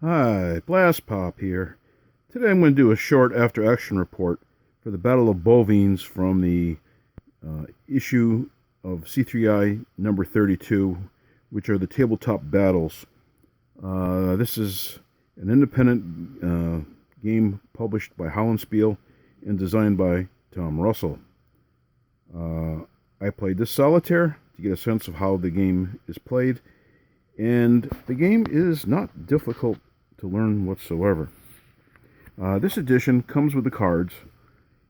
Hi, Blastpop here. Today I'm going to do a short after-action report for the Battle of Bouvines from the issue of C3I number 32, which are the tabletop battles. This is an independent game published by Hollandspiel and designed by Tom Russell. I played this solitaire to get a sense of how the game is played, and the game is not difficult to learn whatsoever. This edition comes with the cards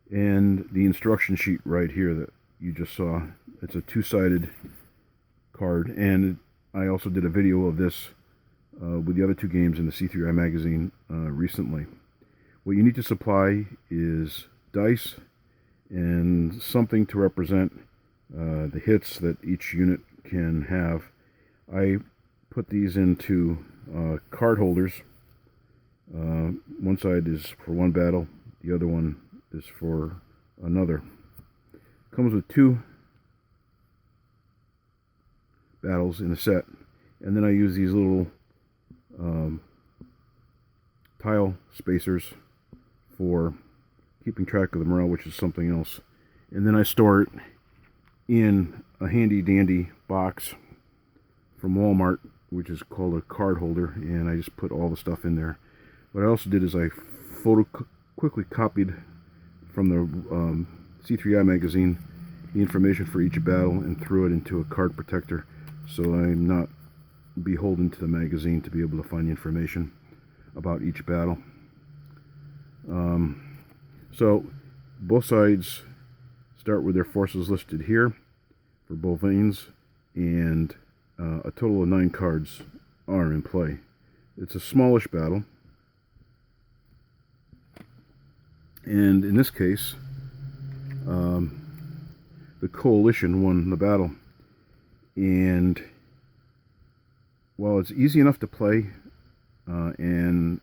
and the instruction sheet right here that you just saw. It's a two-sided card, and I also did a video of this with the other two games in the C3I magazine recently. What you need to supply is dice and something to represent the hits that each unit can have. I put these into card holders. One side is for one battle, the other one is for another. Comes with two battles in a set, and then I use these little tile spacers for keeping track of the morale, which is something else. And then I store it in a handy dandy box from Walmart, which is called a card holder, and I just put all the stuff in there. What I also did is I quickly copied from the C3I magazine the information for each battle and threw it into a card protector, so I'm not beholden to the magazine to be able to find the information about each battle. So both sides start with their forces listed here for Bouvines, and a total of 9 cards are in play. It's a smallish battle, and in this case the coalition won the battle. And while it's easy enough to play and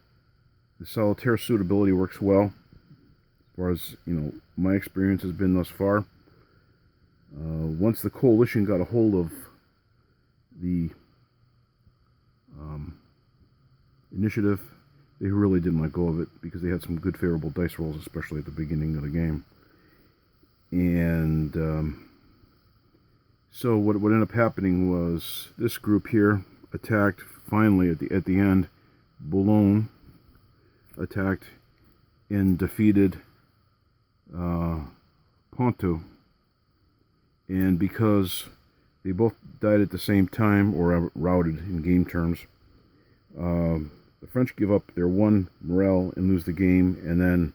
the solitaire suitability works well, as far as my experience has been thus far, once the coalition got a hold of the initiative, they really didn't let go of it, because they had some good favorable dice rolls, especially at the beginning of the game. And so what ended up happening was this group here attacked finally at the end. Boulogne attacked and defeated Ponto, and because they both died at the same time, or routed in game terms, the French give up their 1 morale and lose the game, and then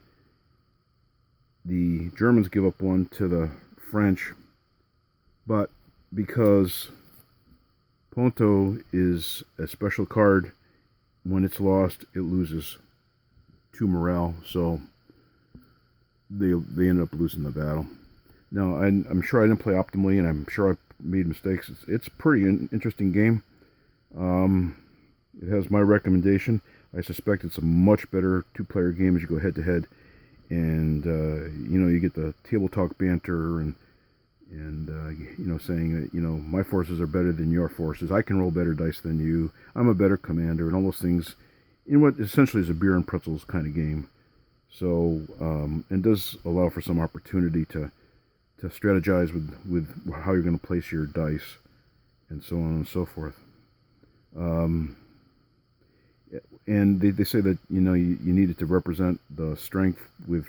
the Germans give up 1 to the French. But because Ponto is a special card, when it's lost, it loses 2 morale, so they end up losing the battle. Now, I'm sure I didn't play optimally, and I'm sure I made mistakes. It's a pretty interesting game. It has my recommendation. I suspect it's a much better 2-player game as you go head-to-head, and you get the table talk banter and saying that my forces are better than your forces. I can roll better dice than you. I'm a better commander, and all those things in what essentially is a beer and pretzels kind of game. So and does allow for some opportunity to strategize with how you're going to place your dice, and so on and so forth. And they say that you need it to represent the strength with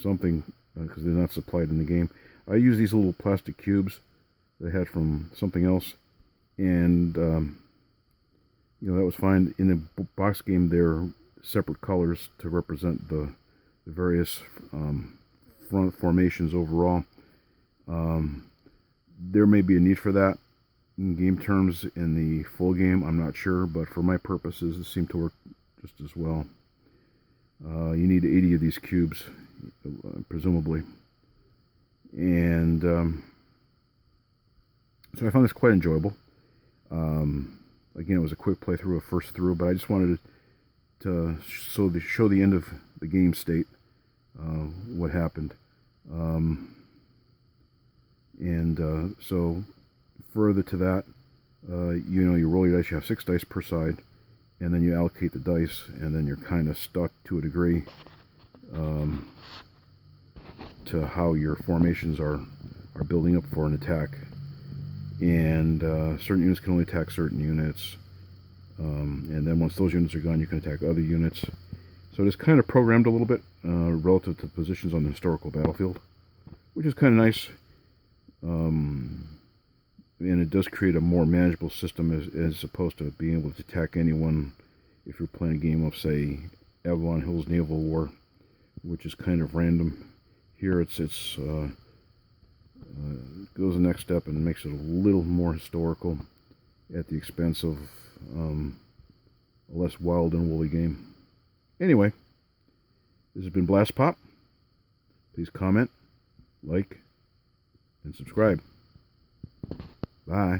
something, because they're not supplied in the game. I use these little plastic cubes that I had from something else, and that was fine. In the box game, they're separate colors to represent the various front formations overall. There may be a need for that in game terms in the full game, I'm not sure, but for my purposes it seemed to work just as well. You need 80 of these cubes, presumably. And so I found this quite enjoyable. Again, it was a quick playthrough, a first through, but I just wanted to show the end of the game state, what happened. So further to that, you roll your dice. You have 6 dice per side, and then you allocate the dice, and then you're kind of stuck to a degree to how your formations are building up for an attack. And certain units can only attack certain units, and then once those units are gone, you can attack other units. So it is kind of programmed a little bit relative to positions on the historical battlefield, which is kind of nice. And it does create a more manageable system as opposed to being able to attack anyone if you're playing a game of, say, Avalon Hill's Naval War, which is kind of random. Here it goes the next step and makes it a little more historical at the expense of a less wild and woolly game. Anyway, this has been Blastpop. Please comment, like, and subscribe. Bye.